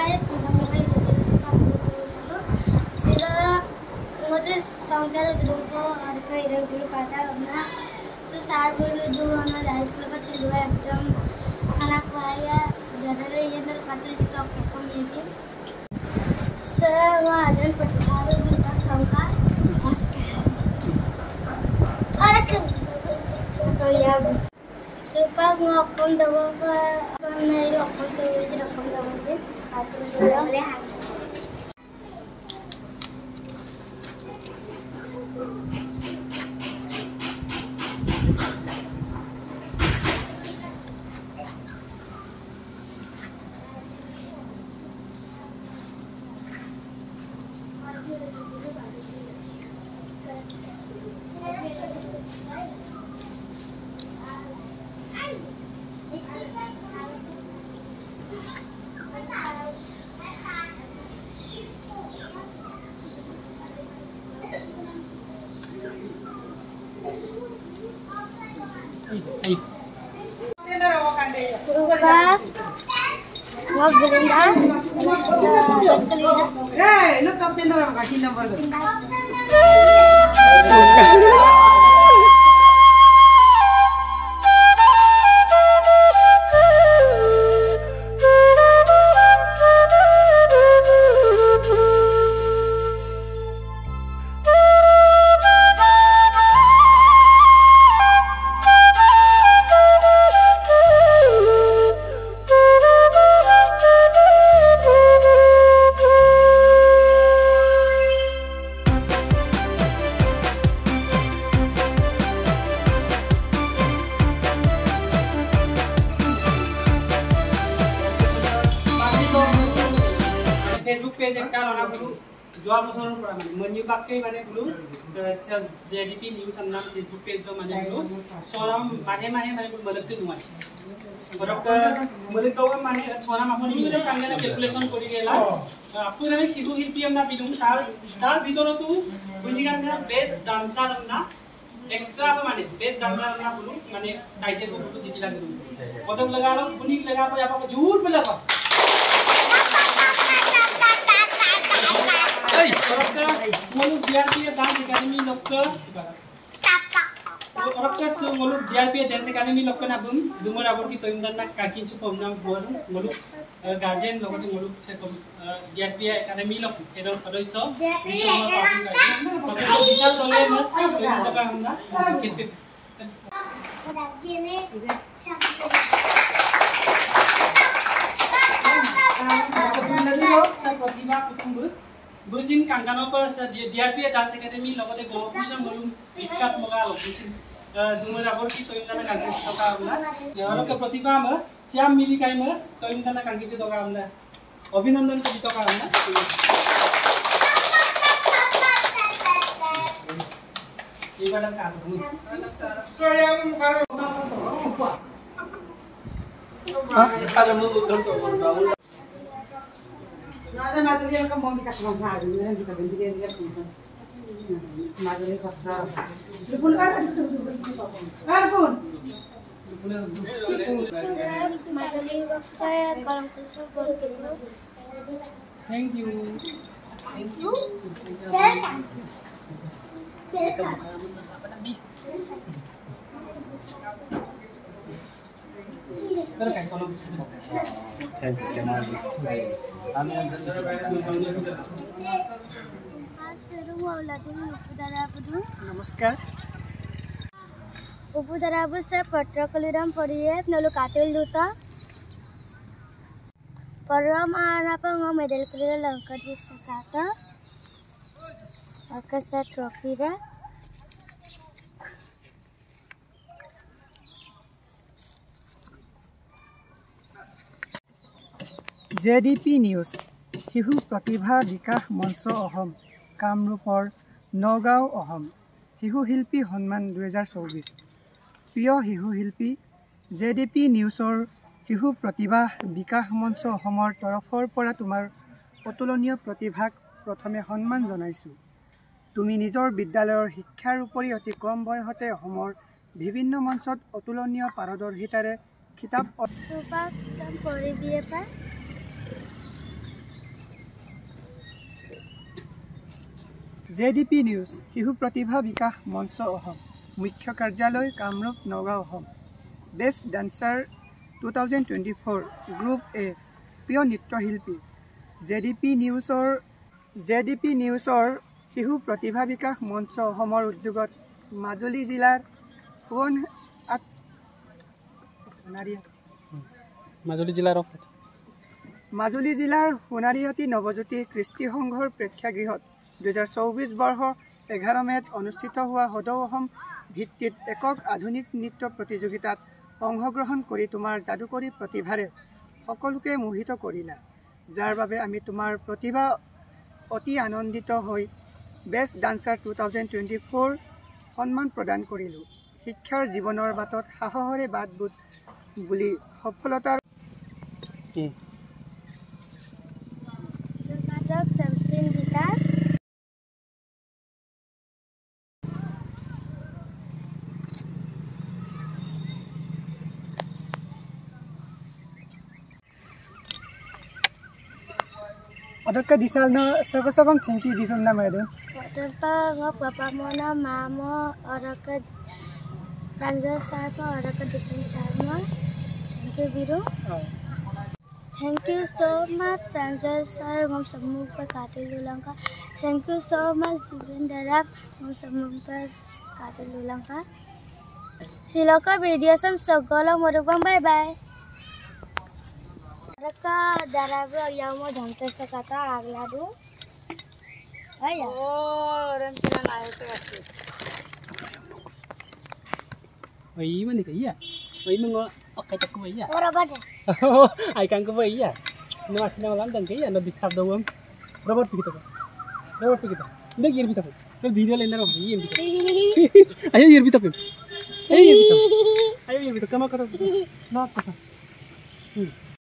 guys, welcome to मुझे संकर group को और कई ग्रुप पता करना सो सार बोलो जो हमारे हाई स्कूल पर से हुआ एकदम खाना खवाया ज़्यादा रही है ना खाते हैं तो कम ये जी सर वो आजन पढ़ा दो दूसरा संकर और तो यार सुपर वो कम दबा पर नहीं रखो तो ये रकम दबा से आते हैं Wag ganda. Eh, lu kapten orang kaki nomor lu. Facebook page একটা লনা বলু জোয়া বছৰৰ পৰা মানে মনিউ বাক্কে মানে বলু JDP নিউজ নাম Facebook page দ মানে বলু সরম মাহে মাহে মানে বলু মলকতে দুমানে বরক মলক তো মানে সরম আপনি মানে কাঙ্গানে ক্যালকুলেশন কৰি গেলা আপনি আমি খিবু হিপিএম না বিদুম তাৰ ভিতৰতো বুজিগানা বেস্ট ডান্সার না एक्स्ट्रा মানে बेस्ट डांसर ना बोलूं माने टाइटल को बोलूं जितिला बोलूं पदक लगा लो बुनी लगा तो आपको झूठ पे लगा ए परका मोलू डीआरपी डांस एकेडमी लोक परका सो मोलू डीआरपी डांस एकेडमी लोक ना बुम दुमर आबर की तोइमदान ना काकिंचु पमना बोर मोलू गार्जियन लगते मोलू से तो डीआरपी एकेडमी लोक एदर सदस्य विश्वमा पार्टी गार्जियन विशाल तले में तोइमदान हमना केते ने प्रतिभा कुटुंब बुजिन कांगानो पर डीआरपी डांस एकेडमी लगते गोपुसन मोलू इफकात मगा लोकुसिन दुमर आबर की तोइमदान कांगिच टका हमना यारो के प्रतिभा में श्याम मिली काय में तोइमदान कांगिच टका हमना अभिनंदन की टका हमना ये वाला का हूं अरे मु उधर तो बोलता नाजा माजुली का मम्मी का समझ आ रही है kita benci dia pun Majuli का pun kan pun माजुली वक्त saya kalau kusuk बहुत थैंक यू नमस्कार उपदाराबु से पत्रकलिराम परिये नलु कातिल दुता परम आना पर मेडल कलिरा लंका दिसकाता आकाशा ट्रॉफी रे JDP নিউজ শিশু প্ৰতিভা বিকাশ মঞ্চ অহম কামৰূপৰ নগাঁও অহম শিশু শিল্পী সন্মান 2024 প্ৰিয় শিশু শিল্পী JDP নিউজৰ শিশু প্ৰতিভা বিকাশ মঞ্চ অহমৰ তৰফৰ পৰা তোমাৰ অতুলনীয় প্ৰতিভাক প্ৰথমে সন্মান জনাইছো তুমি নিজৰ বিদ্যালয়ৰ শিক্ষাৰ উপৰি অতি কম বয়সতে অহমৰ বিভিন্ন মঞ্চত অতুলনীয় পাৰদৰ্শিতাৰে খিতাপ सुबह सब पढ़ी बीए पर JDP নিউজ শিশু প্ৰতিভা বিকাশ মঞ্চ অসম মুখ্য কাৰ্যালয় Kamrup Nagaon Assam best dancer 2024 group এ প্ৰিয় নৃত্যশিল্পী JDP নিউজৰ শিশু প্ৰতিভা বিকাশ মঞ্চ অসমৰ উদ্যোগত মাজুলী জিলাৰ সোণাৰীহাটী নৱজ্যোতি কৃষ্টি সংঘৰ প্ৰেক্ষাগৃহত 2024 বৰ্ষৰ 11 মেত অনুষ্ঠিত হোৱা সদৌ অসম ভিত্তিত একক আধুনিক নৃত্য প্ৰতিযোগিতাত অংশগ্ৰহণ কৰি তোমাৰ যাদুকৰী প্ৰতিভাৰে সকলোকে মোহিত কৰিলা যাৰ বাবে আমি তোমাৰ প্ৰতিভা অতি আনন্দিত হৈ বেষ্ট ডান্সাৰ 2024 সন্মান প্ৰদান কৰিলোঁ শিক্ষাৰ জীৱনৰ বাটত সাহসৰে বাট বুট বুলি সফলতাৰ নাটক শামসুন গীতা অধ্যক্ষ দিশাল সর্বসবং থ্যাংক ইউ বিহুম নাম Eden Pamona Mamo Oraka Rangga Sarma Oraka Dipin Sarma. Thank you, Biru. Thank you so much, Rangga Sar, Mom Samumpa Katilulanka. Thank you so much, Divindara, Mom Samumpa Katilulanka. Siloka video sam Sogola Morubang bye bye. Oraka Darabro Yamo Dante Sakata Agladu. Ayah. Oh, orang bilang air tu aku. Oh, iya mana ke iya? Oh, iya mengo oke tak kau iya. Orang apa? Oh, ikan kau iya. Nama cina malam dan ke iya, no disturb dong. Robot begitu kan? Robot begitu. Ini gear begitu. Kalau video lain orang iya begitu. Ayo gear begitu. Ayo gear begitu. Ayo gear begitu. Kamu kata. Nak kata.